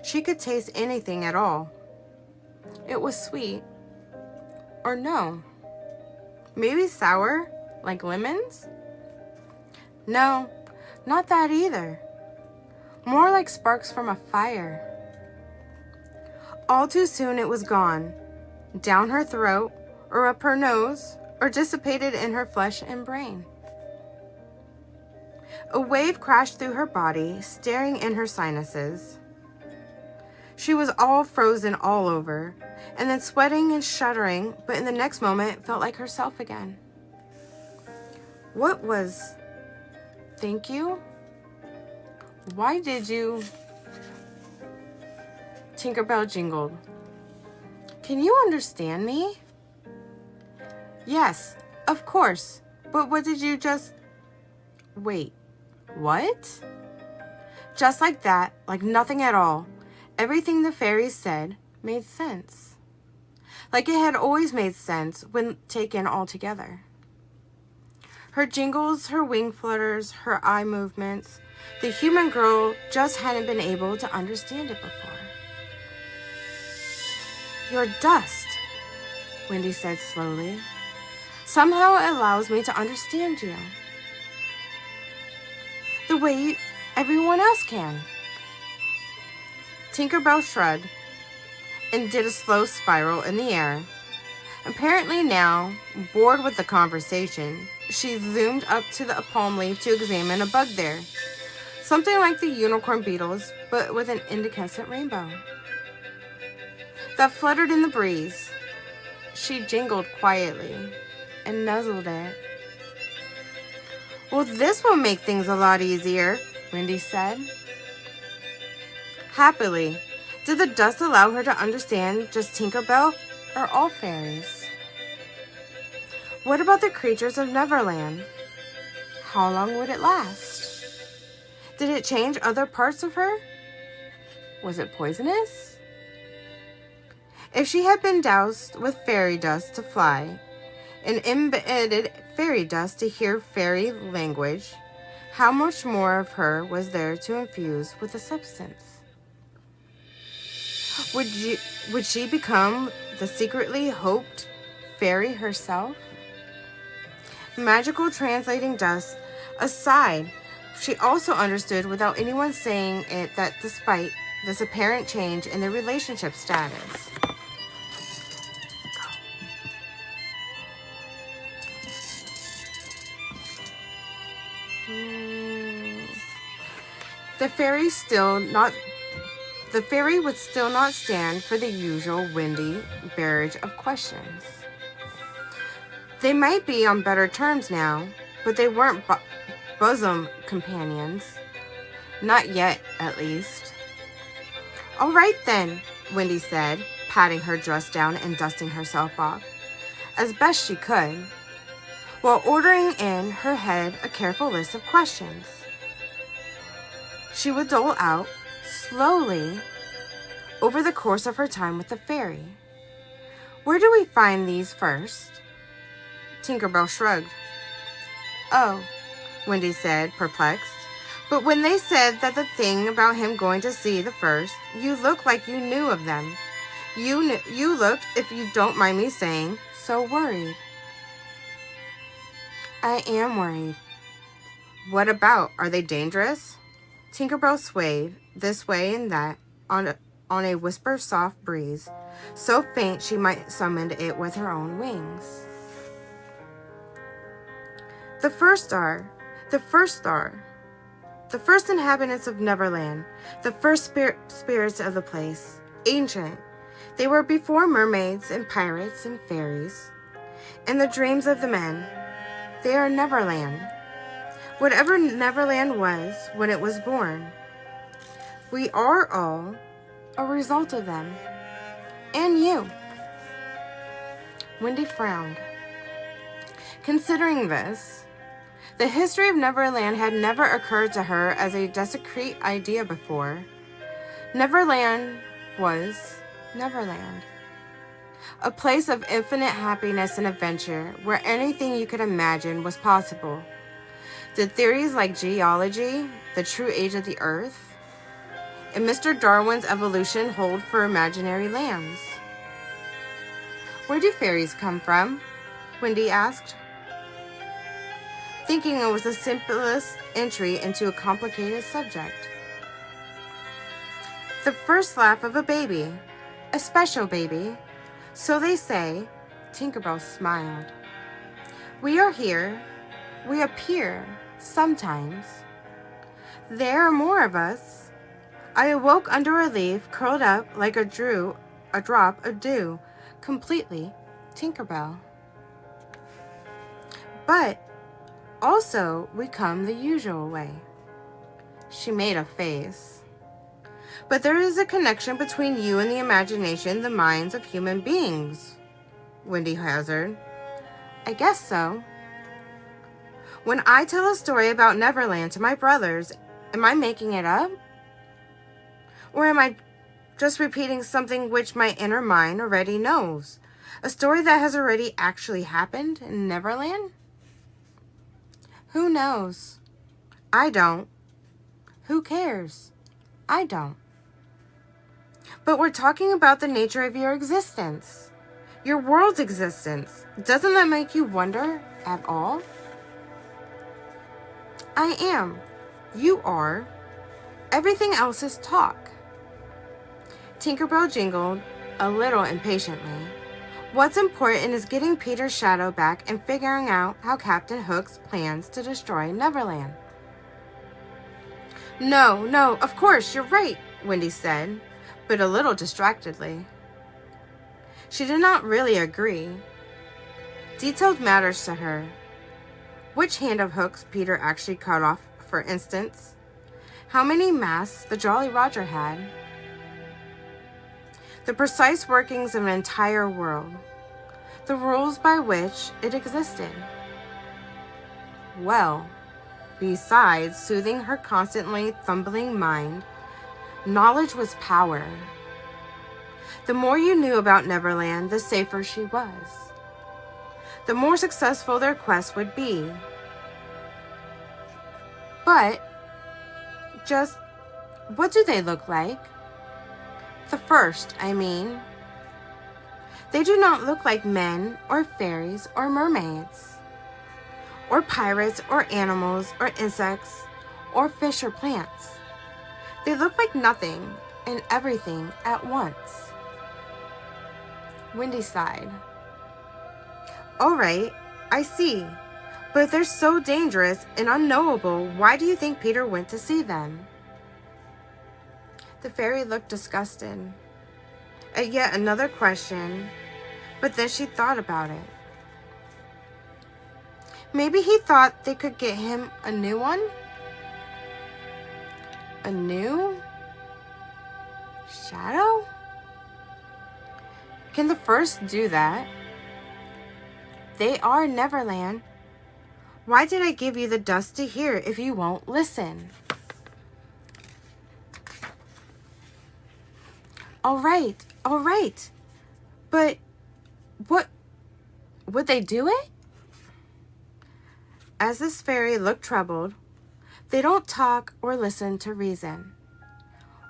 She could taste anything at all. It was sweet. Or no. Maybe sour, like lemons? No, not that either. More like sparks from a fire. All too soon it was gone, down her throat, or up her nose, or dissipated in her flesh and brain. A wave crashed through her body, staring in her sinuses. She was all frozen all over, and then sweating and shuddering, but in the next moment felt like herself again. What was... Thank you? Why did you... Tinkerbell jingled. Can you understand me? Yes, of course. But what did you just... Wait, what? Just like that, like nothing at all, everything the fairies said made sense. Like it had always made sense when taken all together. Her jingles, her wing flutters, her eye movements, the human girl just hadn't been able to understand it before. Your dust, Wendy said slowly, somehow allows me to understand you. The way everyone else can. Tinkerbell shrugged and did a slow spiral in the air. Apparently now, bored with the conversation, she zoomed up to the palm leaf to examine a bug there. Something like the unicorn beetles, but with an incandescent rainbow that fluttered in the breeze. She jingled quietly and nuzzled it. Well, this will make things a lot easier, Wendy said. Happily, did the dust allow her to understand just Tinkerbell or all fairies? What about the creatures of Neverland? How long would it last? Did it change other parts of her? Was it poisonous? If she had been doused with fairy dust to fly, and embedded fairy dust to hear fairy language, how much more of her was there to infuse with the substance? Would she become the secretly hoped fairy herself? Magical translating dust aside, she also understood without anyone saying it that despite this apparent change in their relationship status, the fairy would still not stand for the usual Wendy barrage of questions. They might be on better terms now, but they weren't bosom companions. Not yet, at least. All right then, Wendy said, patting her dress down and dusting herself off, as best she could, while ordering in her head a careful list of questions. She would dole out, slowly, over the course of her time with the fairy. Where do we find these first? Tinkerbell shrugged. Oh, Wendy said, perplexed. But when they said that the thing about him going to see the first, you looked like you knew of them. You looked, if you don't mind me saying, so worried. I am worried. What about? Are they dangerous? Tinkerbell swayed this way and that on a whisper-soft breeze, so faint she might summon it with her own wings. The first inhabitants of Neverland, the first spirits of the place, ancient. They were before mermaids and pirates and fairies, and the dreams of the men. They are Neverland. Whatever Neverland was when it was born. We are all a result of them. And you. Wendy frowned. Considering this, the history of Neverland had never occurred to her as a discrete idea before. Neverland was Neverland. A place of infinite happiness and adventure where anything you could imagine was possible. Did theories like geology, the true age of the earth, and Mr. Darwin's evolution hold for imaginary lands? Where do fairies come from? Wendy asked, thinking it was the simplest entry into a complicated subject. The first laugh of a baby, a special baby. So they say. Tinkerbell smiled. We are here. We appear sometimes. There are more of us. I awoke under a leaf, curled up like a drop of dew, completely Tinkerbell. But also we come the usual way. She made a face. But there is a connection between you and the imagination, the minds of human beings, Wendy hazarded. I guess so. When I tell a story about Neverland to my brothers, am I making it up? Or am I just repeating something which my inner mind already knows? A story that has already actually happened in Neverland? Who knows? I don't. Who cares? I don't. But we're talking about the nature of your existence. Your world's existence. Doesn't that make you wonder at all? I am. You are. Everything else is talk. Tinkerbell jingled a little impatiently. What's important is getting Peter's shadow back and figuring out how Captinhook's plans to destroy Neverland. No, of course, you're right, Wendy said, but a little distractedly. She did not really agree. Detailed matters to her. Which hand of hooks Peter actually cut off, for instance? How many masks the Jolly Roger had? The precise workings of an entire world. The rules by which it existed. Well, besides soothing her constantly fumbling mind, knowledge was power. The more you knew about Neverland, the safer she was. The more successful their quest would be. But, just, what do they look like? The first, I mean. They do not look like men, or fairies, or mermaids, or pirates, or animals, or insects, or fish, or plants. They look like nothing and everything at once. Wendy sighed. All right, I see. But if they're so dangerous and unknowable, why do you think Peter went to see them? The fairy looked disgusted at yet another question, but then she thought about it. Maybe he thought they could get him a new one? A new shadow? Can the first do that? They are Neverland. Why did I give you the dust to hear if you won't listen? All right. But what, would they do it? As this fairy looked troubled, they don't talk or listen to reason,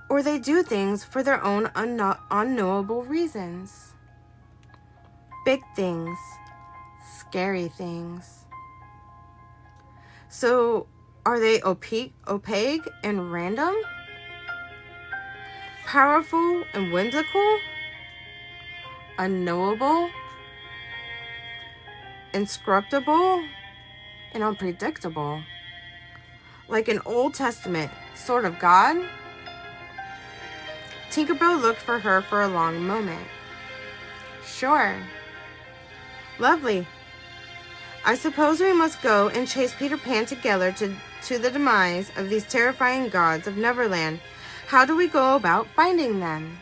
or they do things for their own unknowable reasons. Big things, scary things. So, are they opaque and random? Powerful and whimsical? Unknowable? Inscrutable? And unpredictable? Like an Old Testament sort of God? Tinkerbell looked for her for a long moment. Sure. Lovely. I suppose we must go and chase Peter Pan together to the demise of these terrifying gods of Neverland. How do we go about finding them?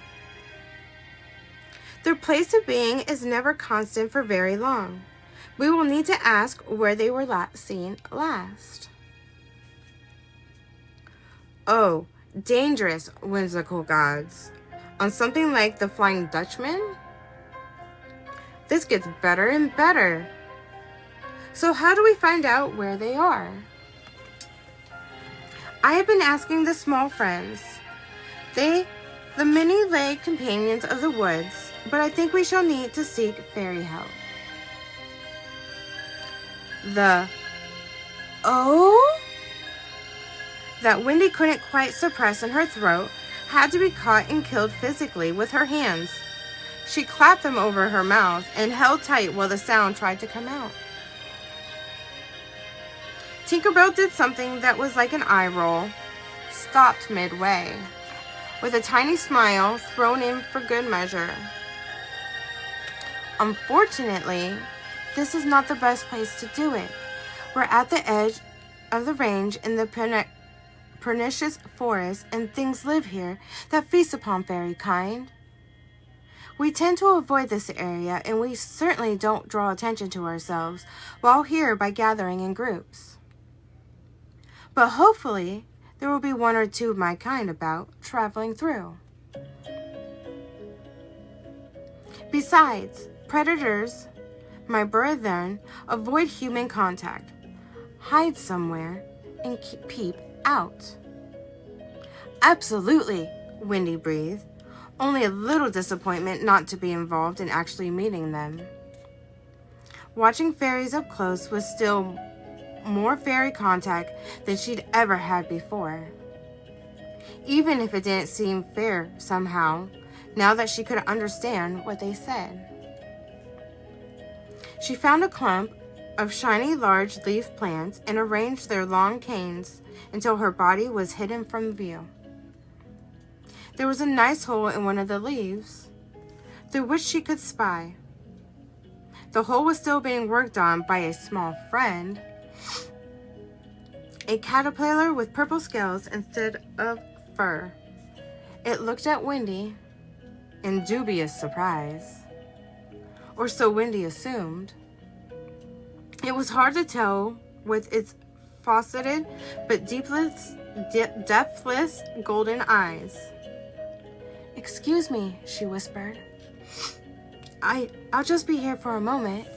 Their place of being is never constant for very long. We will need to ask where they were seen last. Oh, dangerous, whimsical gods. On something like the Flying Dutchman? This gets better and better. So how do we find out where they are? I have been asking the small friends. The many-legged companions of the woods, but I think we shall need to seek fairy help. The "oh" that Wendy couldn't quite suppress in her throat had to be caught and killed physically with her hands. She clapped them over her mouth and held tight while the sound tried to come out. Tinkerbell did something that was like an eye roll, stopped midway, with a tiny smile thrown in for good measure. Unfortunately, this is not the best place to do it. We're at the edge of the range in the pernicious forest, and things live here that feast upon fairy kind. We tend to avoid this area, and we certainly don't draw attention to ourselves while here by gathering in groups. But hopefully, there will be one or two of my kind about traveling through. Besides, predators, my brethren, avoid human contact, hide somewhere, and peep out. Absolutely, Wendy breathed. Only a little disappointment not to be involved in actually meeting them. Watching fairies up close was still more fairy contact than she'd ever had before. Even if it didn't seem fair somehow, now that she could understand what they said. She found a clump of shiny large leaf plants and arranged their long canes until her body was hidden from view. There was a nice hole in one of the leaves, through which she could spy. The hole was still being worked on by a small friend, a caterpillar with purple scales instead of fur. It looked at Wendy in dubious surprise, or so Wendy assumed. It was hard to tell with its faceted but depthless golden eyes. "Excuse me," she whispered. I'll just be here for a moment."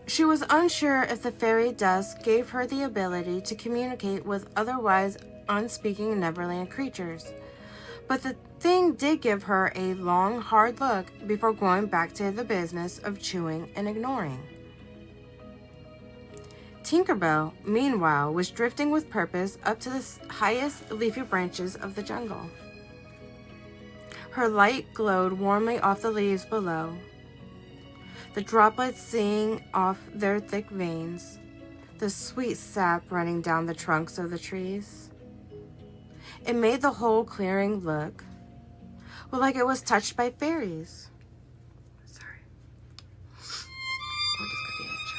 She was unsure if the fairy dust gave her the ability to communicate with otherwise unspeaking Neverland creatures, but the thing did give her a long, hard look before going back to the business of chewing and ignoring. Tinkerbell, meanwhile, was drifting with purpose up to the highest leafy branches of the jungle. Her light glowed warmly off the leaves below, the droplets seeing off their thick veins, the sweet sap running down the trunks of the trees. It made the whole clearing look like it was touched by fairies. Sorry. I'll just cut the edge.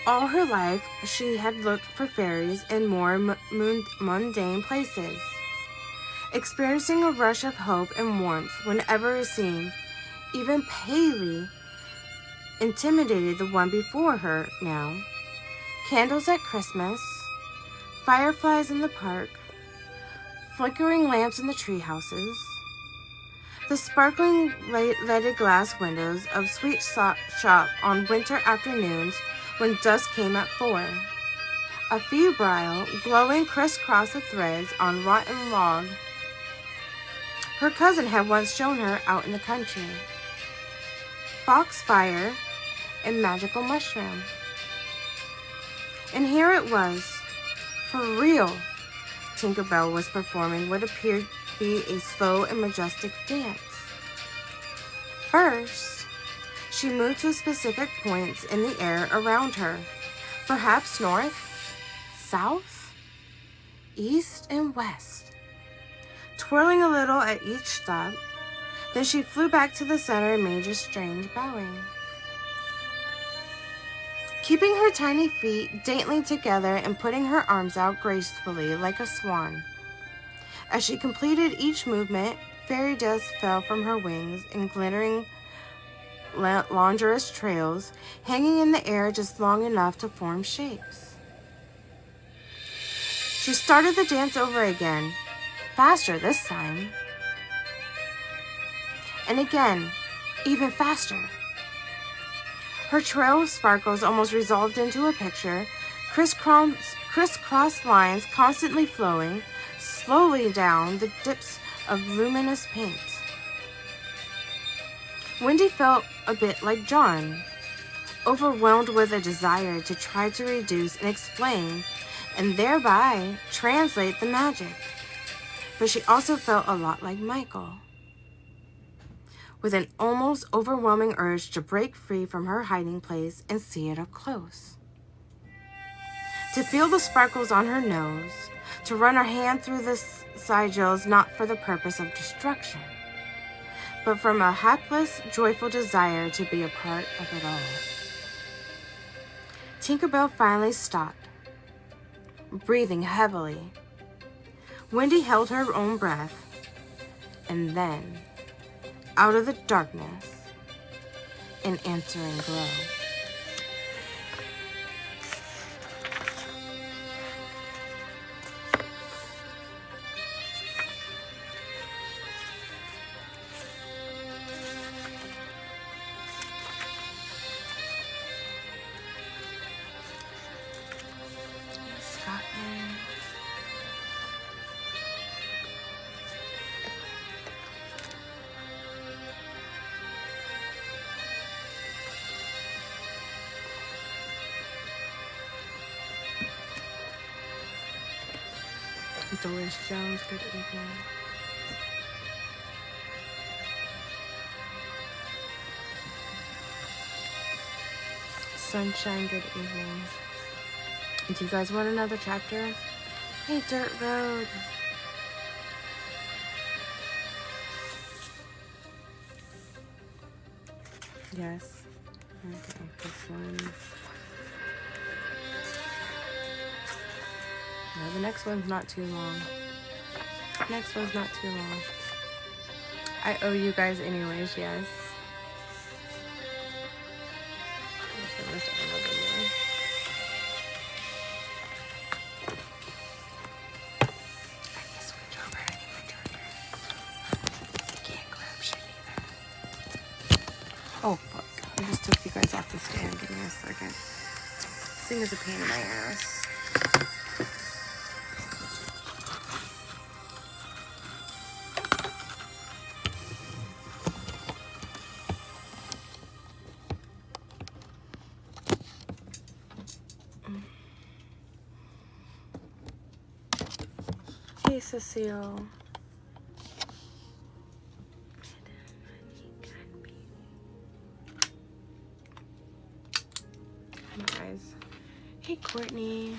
All her life, she had looked for fairies in more mundane places, experiencing a rush of hope and warmth whenever it seemed even palely intimidated the one before her now. Candles at Christmas, fireflies in the park, flickering lamps in the tree houses, the sparkling leaded glass windows of sweet shop on winter afternoons when dusk came at 4. A febrile, glowing crisscross of threads on rotten log her cousin had once shown her out in the country. Foxfire and magical mushroom. And here it was, for real. Tinkerbell was performing what appeared to be a slow and majestic dance. First, she moved to specific points in the air around her, perhaps north, south, east, and west, twirling a little at each stop. Then she flew back to the center and made a strange bowing, keeping her tiny feet daintily together and putting her arms out gracefully like a swan. As she completed each movement, fairy dust fell from her wings in glittering, longerous trails, hanging in the air just long enough to form shapes. She started the dance over again, faster this time. And again, even faster. Her trail of sparkles almost resolved into a picture, crisscross lines constantly flowing slowly down the dips of luminous paint. Wendy felt a bit like John, overwhelmed with a desire to try to reduce and explain and thereby translate the magic. But she also felt a lot like Michael, with an almost overwhelming urge to break free from her hiding place and see it up close. To feel the sparkles on her nose, to run her hand through the sigils not for the purpose of destruction, but from a hapless, joyful desire to be a part of it all. Tinkerbell finally stopped, breathing heavily. Wendy held her own breath, and then, out of the darkness, an answering glow. Scotland. Doris Jones, good evening. Sunshine, good evening. Do you guys want another chapter? Hey, Dirt Road. Yes. Okay, this one. No, the next one's not too long. Next one's not too long. I owe you guys anyways, yes. Okay, let's I need to switch over. I need my charger. Can't grab shit either. Oh, fuck. I just took you guys off the stand. Give me a second. This thing is a pain in my ass. Hey, Cecile. Hi, guys. Hey, Courtney.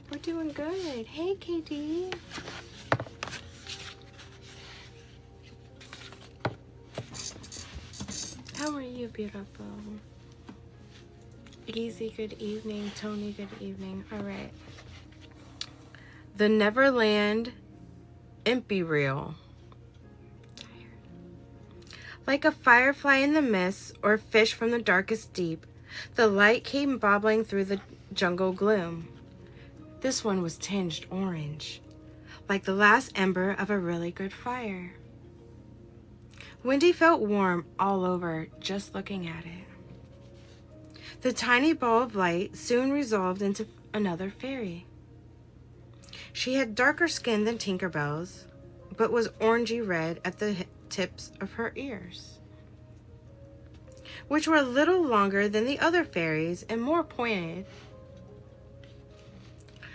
We're doing good. Hey, KD. How are you, beautiful? Easy, good evening. Tony, good evening. All right. The Neverland Impy Reel. Like a firefly in the mist or fish from the darkest deep, the light came bobbling through the jungle gloom. This one was tinged orange, like the last ember of a really good fire. Wendy felt warm all over just looking at it. The tiny ball of light soon resolved into another fairy. She had darker skin than Tinkerbell's, but was orangey red at the tips of her ears, which were a little longer than the other fairies and more pointed.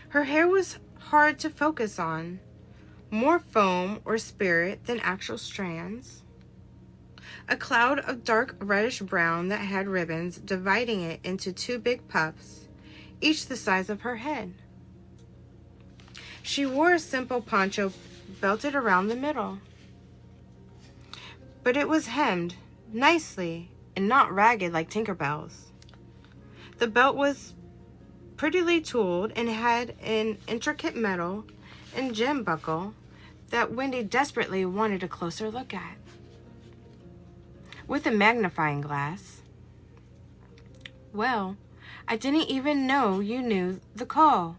Her hair was hard to focus on, more foam or spirit than actual strands. A cloud of dark reddish brown that had ribbons dividing it into two big puffs, each the size of her head. She wore a simple poncho belted around the middle, but it was hemmed nicely and not ragged like Tinkerbell's. The belt was prettily tooled and had an intricate metal and gem buckle that Wendy desperately wanted a closer look at, with a magnifying glass. Well, I didn't even know you knew the call.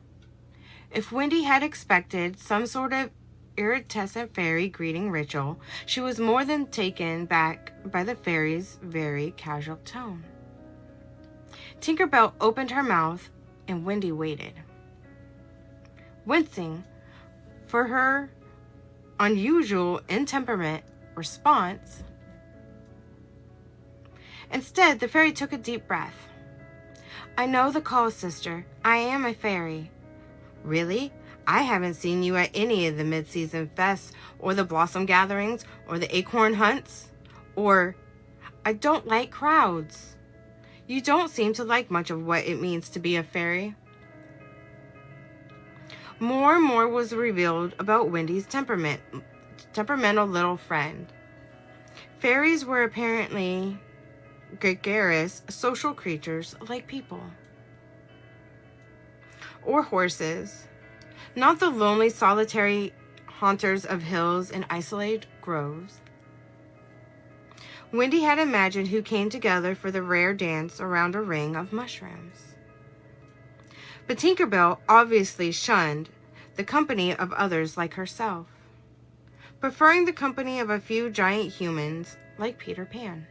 If Wendy had expected some sort of iridescent fairy greeting ritual, she was more than taken back by the fairy's very casual tone. Tinkerbell opened her mouth, and Wendy waited, wincing for her unusual in temperament response. Instead, the fairy took a deep breath. "I know the call, sister. I am a fairy." "Really? I haven't seen you at any of the mid-season fests or the blossom gatherings or the acorn hunts. Or, I don't like crowds. You don't seem to like much of what it means to be a fairy." More and more was revealed about Wendy's temperamental little friend. Fairies were apparently gregarious, social creatures like people. Or horses. Not the lonely, solitary haunters of hills and isolated groves. Wendy had imagined who came together for the rare dance around a ring of mushrooms. But Tinkerbell obviously shunned the company of others like herself, preferring the company of a few giant humans like Peter Pan.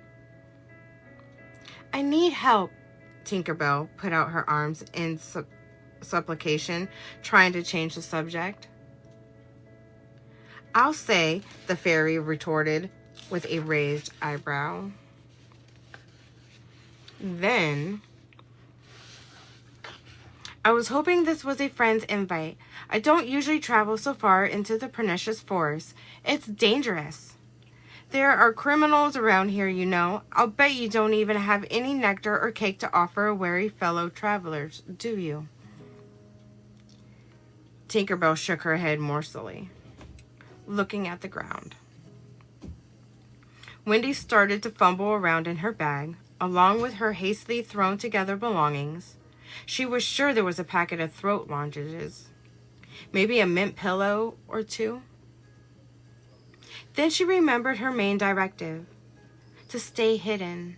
"I need help." Tinkerbell put out her arms in supplication, trying to change the subject. "I'll say," the fairy retorted with a raised eyebrow. Then, "I was hoping this was a friend's invite. I don't usually travel so far into the pernicious forest. It's dangerous. There are criminals around here, you know. I'll bet you don't even have any nectar or cake to offer wary fellow travelers, do you?" Tinkerbell shook her head morsely, looking at the ground. Wendy started to fumble around in her bag, along with her hastily thrown together belongings. She was sure there was a packet of throat lozenges, maybe a mint pillow or two. Then she remembered her main directive, to stay hidden.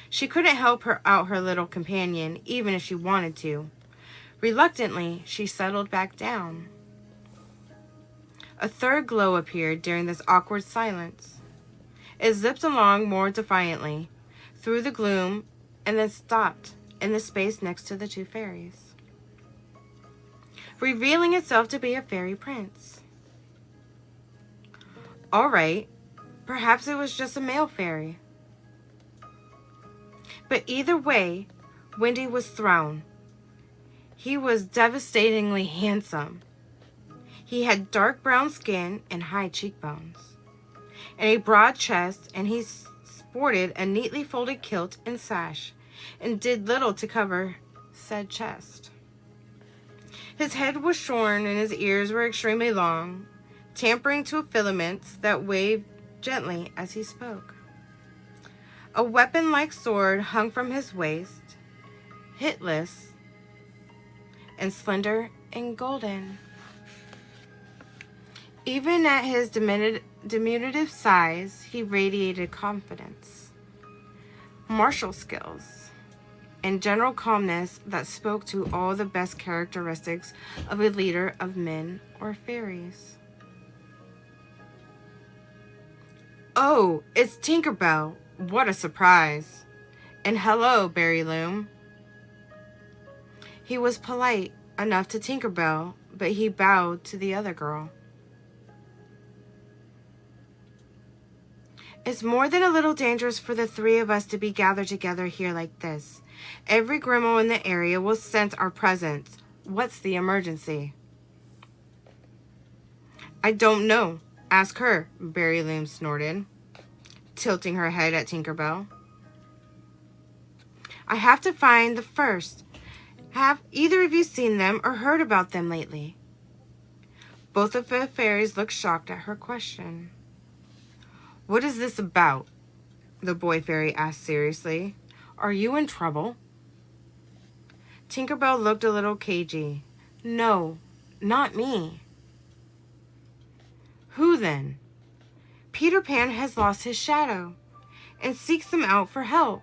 She couldn't help out her little companion, even if she wanted to. Reluctantly, she settled back down. A third glow appeared during this awkward silence. It zipped along more defiantly through the gloom and then stopped in the space next to the two fairies, revealing itself to be a fairy prince. All right, perhaps it was just a male fairy. But either way, Wendy was thrown. He was devastatingly handsome. He had dark brown skin and high cheekbones, and a broad chest, and he sported a neatly folded kilt and sash, and did little to cover said chest. His head was shorn, and his ears were extremely long, tampering to filaments that waved gently as he spoke. A weapon-like sword hung from his waist, hitless and slender and golden. Even at his diminutive size, he radiated confidence, martial skills, and general calmness that spoke to all the best characteristics of a leader of men or fairies. "Oh, it's Tinkerbell. What a surprise. And hello, Berryloom." He was polite enough to Tinkerbell, but he bowed to the other girl. "It's more than a little dangerous for the three of us to be gathered together here like this. Every Grimmel in the area will sense our presence. What's the emergency?" "I don't know. Ask her," Berryloom snorted, tilting her head at Tinkerbell. "I have to find the first. Have either of you seen them or heard about them lately?" Both of the fairies looked shocked at her question. "What is this about?" the boy fairy asked seriously. "Are you in trouble?" Tinkerbell looked a little cagey. "No, not me." "Who then?" "Peter Pan has lost his shadow and seeks them out for help."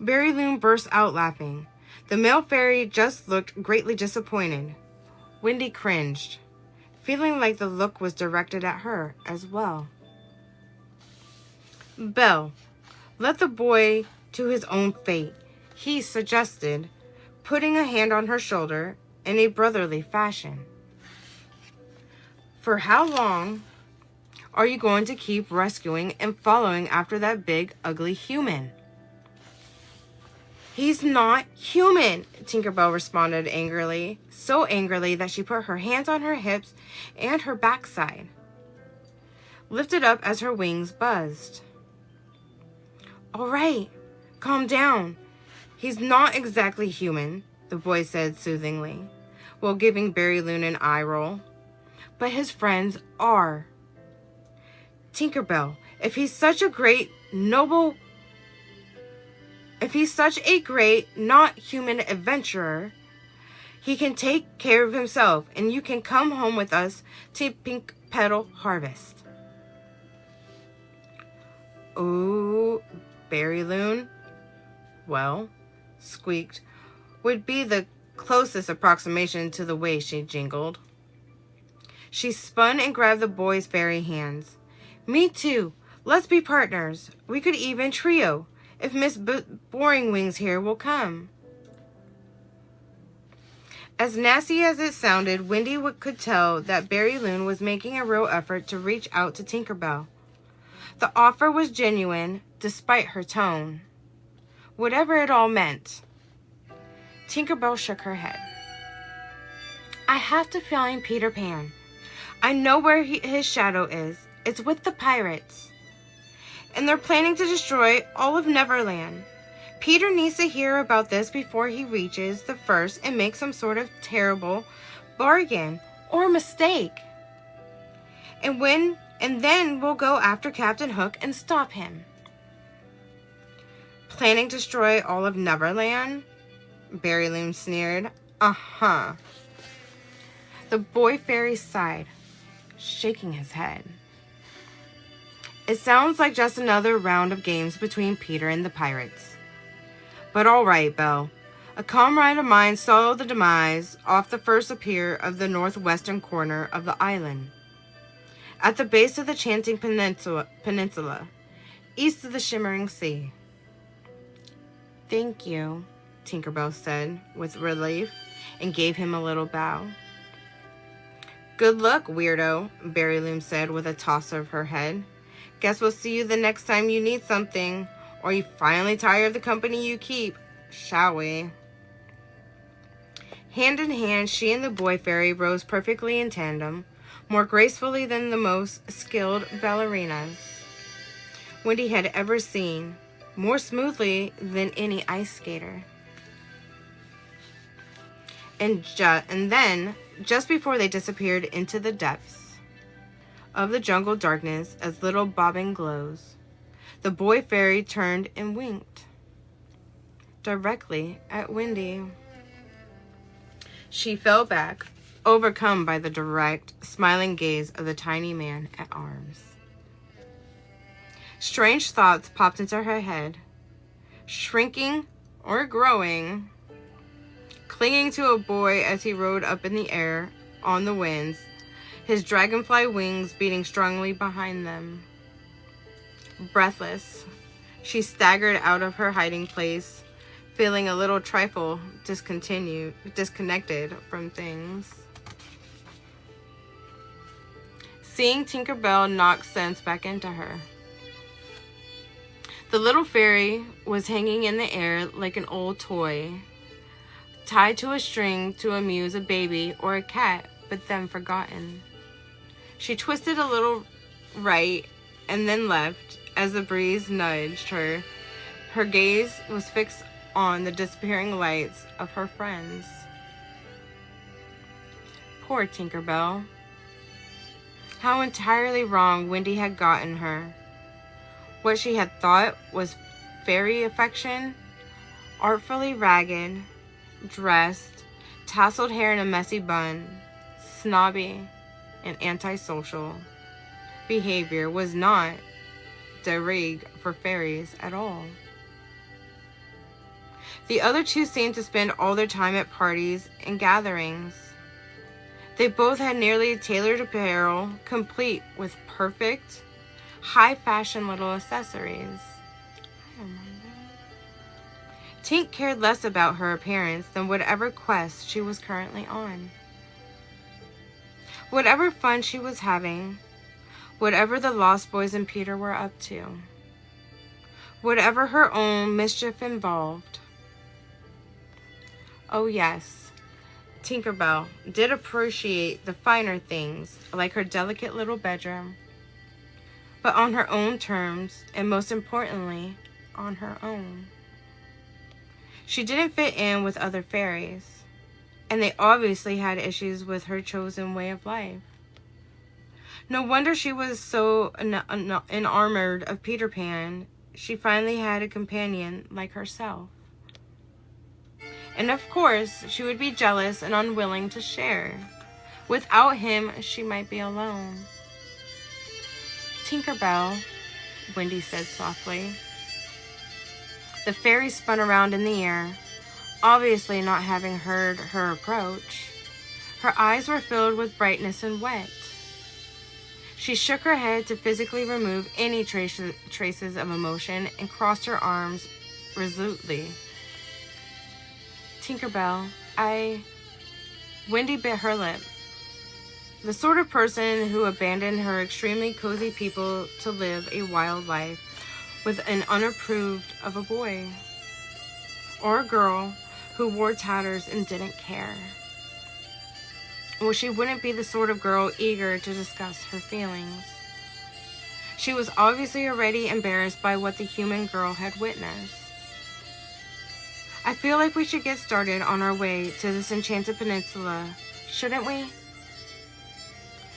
Berryloom burst out laughing. The male fairy just looked greatly disappointed. Wendy cringed, feeling like the look was directed at her as well. Belle, let the boy to his own fate, he suggested, putting a hand on her shoulder in a brotherly fashion. For how long are you going to keep rescuing and following after that big, ugly human? He's not human, Tinkerbell responded angrily, so angrily that she put her hands on her hips and her backside, lifted up as her wings buzzed. All right, calm down. He's not exactly human, the boy said soothingly, while giving Barry Loon an eye roll. But his friends are. Tinkerbell, if he's such a great, not human adventurer, he can take care of himself, and you can come home with us to Pink Petal Harvest. Ooh, Barry Loon, well, squeaked, would be the closest approximation to the way she jingled. She spun and grabbed the boy's fairy hands. Me too. Let's be partners. We could even trio, if Miss Boring Wings here will come. As nasty as it sounded, Wendy could tell that Barry Loon was making a real effort to reach out to Tinkerbell. The offer was genuine, despite her tone. Whatever it all meant. Tinkerbell shook her head. I have to find Peter Pan. I know where his shadow is. It's with the pirates. And they're planning to destroy all of Neverland. Peter needs to hear about this before he reaches the first and makes some sort of terrible bargain or mistake. And then we'll go after Captinhook and stop him. Planning to destroy all of Neverland? Barry Loon sneered. Uh-huh. The boy fairy sighed, shaking his head. It sounds like just another round of games between Peter and the pirates. But all right, Belle. A comrade of mine saw the demise off the first pier of the northwestern corner of the island, at the base of the Chanting Peninsula, east of the Shimmering Sea. Thank you, Tinkerbell said with relief, and gave him a little bow. Good luck, weirdo, Barry Loon said with a toss of her head. Guess we'll see you the next time you need something, or you finally tire of the company you keep, shall we? Hand in hand, she and the boy fairy rose perfectly in tandem, more gracefully than the most skilled ballerinas Wendy had ever seen, more smoothly than any ice skater. And then, just before they disappeared into the depths of the jungle darkness as little bobbing glows, the boy fairy turned and winked directly at Wendy. She fell back, overcome by the direct, smiling gaze of the tiny man at arms. Strange thoughts popped into her head, shrinking or growing, clinging to a boy as he rode up in the air on the winds, his dragonfly wings beating strongly behind them. Breathless, she staggered out of her hiding place, feeling a little trifle disconnected from things. Seeing Tinkerbell knocked sense back into her. The little fairy was hanging in the air like an old toy, tied to a string to amuse a baby or a cat, but then forgotten. She twisted a little right and then left as the breeze nudged her. Her gaze was fixed on the disappearing lights of her friends. Poor Tinkerbell. How entirely wrong Wendy had gotten her. What she had thought was fairy affection, artfully ragged, dressed, tousled hair in a messy bun, snobby, and antisocial behavior was not de rigueur for fairies at all. The other two seemed to spend all their time at parties and gatherings. They both had nearly tailored apparel, complete with perfect, high-fashion little accessories. I remember. Tink cared less about her appearance than whatever quest she was currently on. Whatever fun she was having, whatever the Lost Boys and Peter were up to, whatever her own mischief involved. Oh yes, Tinkerbell did appreciate the finer things, like her delicate little bedroom, but on her own terms, and most importantly, on her own. She didn't fit in with other fairies, and they obviously had issues with her chosen way of life. No wonder she was so enamored of Peter Pan. She finally had a companion like herself. And of course, she would be jealous and unwilling to share. Without him, she might be alone. Tinkerbell, Wendy said softly. The fairy spun around in the air, obviously not having heard her approach. Her eyes were filled with brightness and wet. She shook her head to physically remove any traces of emotion and crossed her arms resolutely. Tinkerbell, Wendy bit her lip. The sort of person who abandoned her extremely cozy people to live a wild life with an unapproved of a boy. Or a girl who wore tatters and didn't care. Well, she wouldn't be the sort of girl eager to discuss her feelings. She was obviously already embarrassed by what the human girl had witnessed. I feel like we should get started on our way to this enchanted peninsula, shouldn't we?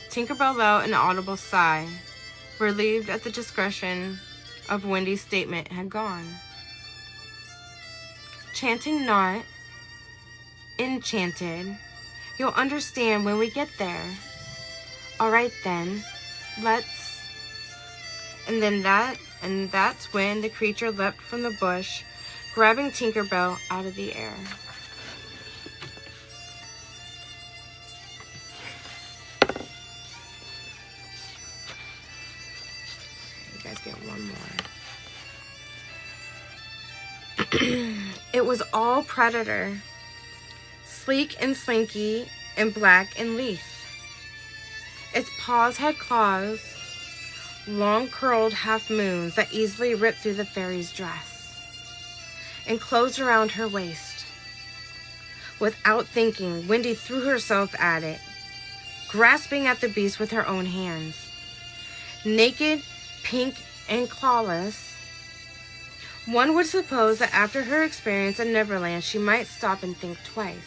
Tinkerbell let out an audible sigh, relieved at the discretion of Wendy's statement had gone. Chanting not, enchanted. You'll understand when we get there. All right then, let's... And that's when the creature leapt from the bush, grabbing Tinkerbell out of the air. You guys get one more. It was all Predator, sleek and slinky and black and leaf. Its paws had claws, long curled half moons that easily ripped through the fairy's dress and closed around her waist. Without thinking, Wendy threw herself at it, grasping at the beast with her own hands. Naked, pink, and clawless, one would suppose that after her experience in Neverland, she might stop and think twice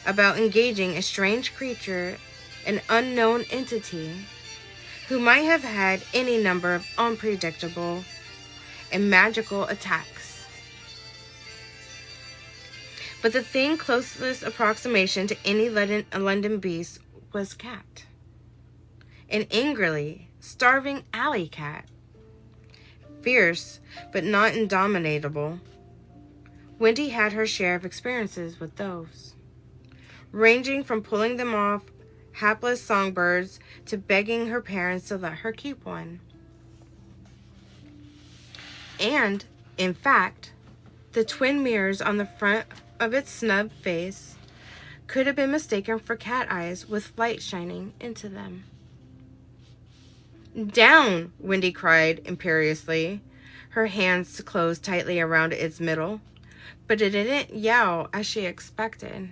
about engaging a strange creature, an unknown entity, who might have had any number of unpredictable and magical attacks. But the thing closest approximation to any London beast was cat. An angrily starving alley cat. Fierce, but not indomitable. Wendy had her share of experiences with those, ranging from pulling them off hapless songbirds to begging her parents to let her keep one. And, in fact, the twin mirrors on the front of its snub face could have been mistaken for cat eyes with light shining into them. Down, Wendy cried imperiously, her hands closed tightly around its middle, but it didn't yowl as she expected.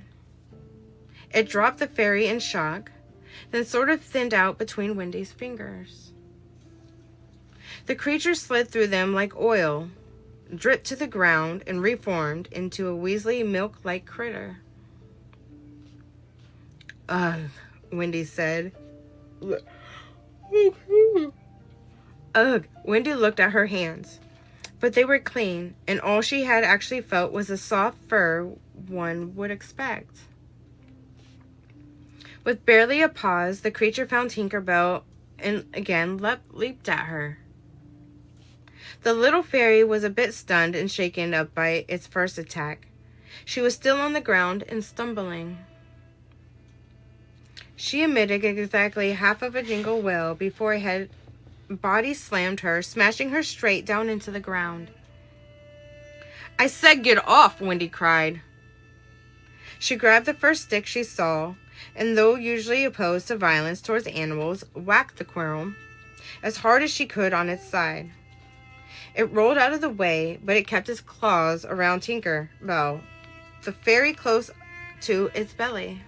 It dropped the fairy in shock, then sort of thinned out between Wendy's fingers. The creature slid through them like oil, dripped to the ground, and reformed into a Weasley milk-like critter. Ugh, Wendy said. Ugh, Wendy looked at her hands, but they were clean, and all she had actually felt was the soft fur one would expect. With barely a pause, the creature found Tinkerbell and again leaped at her. The little fairy was a bit stunned and shaken up by its first attack. She was still on the ground and stumbling. She emitted exactly half of a jingle wail before a body slammed her, smashing her straight down into the ground. "I said get off," Wendy cried. She grabbed the first stick she saw, and though usually opposed to violence towards animals, whacked the squirrel as hard as she could on its side. It rolled out of the way, but it kept its claws around Tinker Bell, the fairy, close to its belly.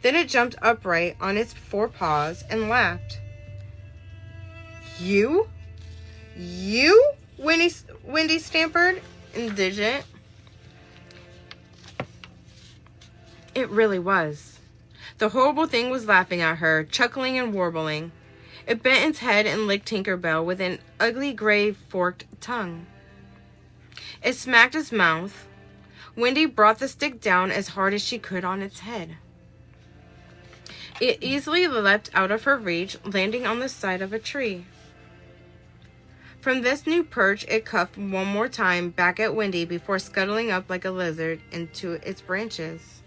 Then it jumped upright on its forepaws and laughed. You? You? Wendy stammered, indignant. It really was. The horrible thing was laughing at her, chuckling and warbling. It bent its head and licked Tinker Bell with an ugly gray forked tongue. It smacked its mouth. Wendy brought the stick down as hard as she could on its head. It easily leapt out of her reach, landing on the side of a tree. From this new perch, it cuffed one more time back at Wendy before scuttling up like a lizard into its branches.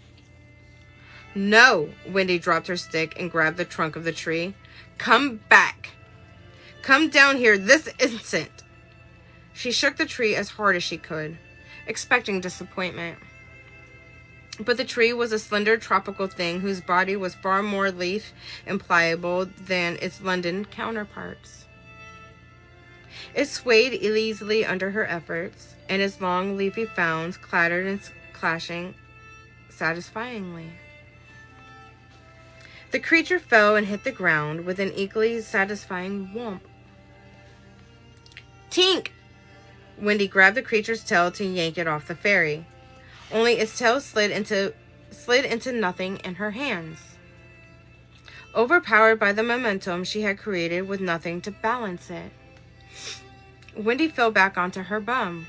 "No!" Wendy dropped her stick and grabbed the trunk of the tree. "Come back! Come down here this instant!" She shook the tree as hard as she could, expecting disappointment. But the tree was a slender tropical thing whose body was far more lithe and pliable than its London counterparts. It swayed easily under her efforts, and its long leafy fronds clattered and clashing satisfyingly. The creature fell and hit the ground with an equally satisfying whomp. "Tink!" Wendy grabbed the creature's tail to yank it off the fairy. Only its tail slid into nothing in her hands. Overpowered by the momentum she had created with nothing to balance it, Wendy fell back onto her bum.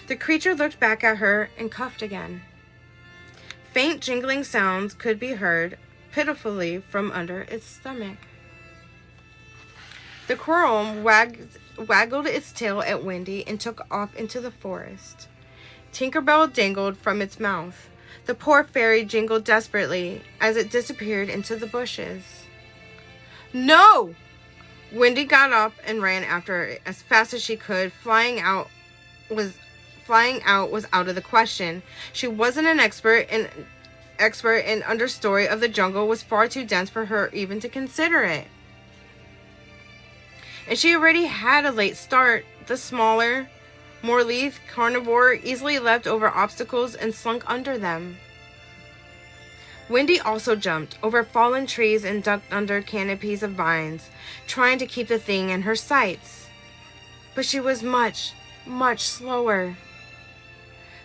The creature looked back at her and cuffed again. Faint jingling sounds could be heard pitifully from under its stomach. The squirrel waggled its tail at Wendy and took off into the forest. Tinker Bell dangled from its mouth. The poor fairy jingled desperately as it disappeared into the bushes. "No!" Wendy got up and ran after it as fast as she could. Flying out was out of the question. She wasn't an expert and understory of the jungle was far too dense for her even to consider it. And she already had a late start. The smaller, more lithe carnivore easily leapt over obstacles and slunk under them. Wendy also jumped over fallen trees and ducked under canopies of vines, trying to keep the thing in her sights. But she was much, much slower.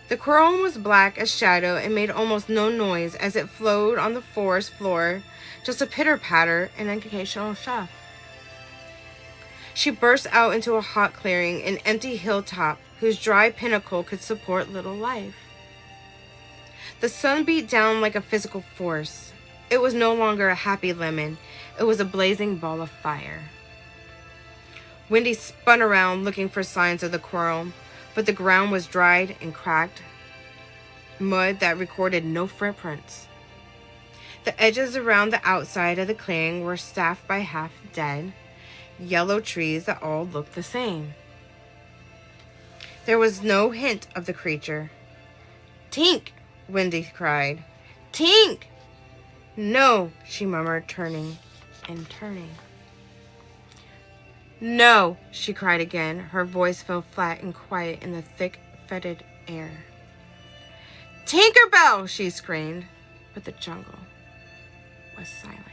The squirrel was black as shadow and made almost no noise as it flowed on the forest floor, just a pitter-patter and an occasional shuff. She burst out into a hot clearing, an empty hilltop whose dry pinnacle could support little life. The sun beat down like a physical force. It was no longer a happy lemon. It was a blazing ball of fire. Wendy spun around looking for signs of the squirrel, but the ground was dried and cracked mud that recorded no footprints. The edges around the outside of the clearing were staffed by half-dead, yellow trees that all looked the same. There was no hint of the creature. "Tink!" Wendy cried. "Tink!" "No," she murmured, turning and turning. "No," she cried again. Her voice fell flat and quiet in the thick, fetid air. "Tinker Bell!" she screamed, but the jungle was silent.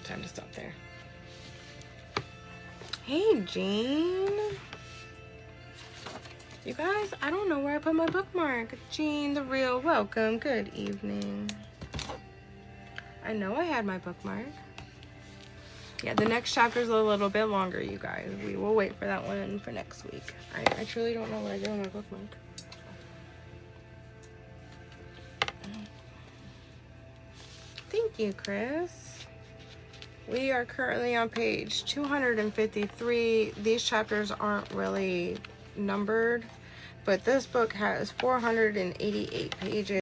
Time to stop there. Hey, Jean. You guys, I don't know where I put my bookmark. Jean, the real welcome. Good evening. I know I had my bookmark. Yeah, the next chapter is a little bit longer, you guys. We will wait for that one for next week. I truly don't know what I did with my bookmark. Thank you, Chris. We are currently on page 253. These chapters aren't really numbered, but this book has 488 pages.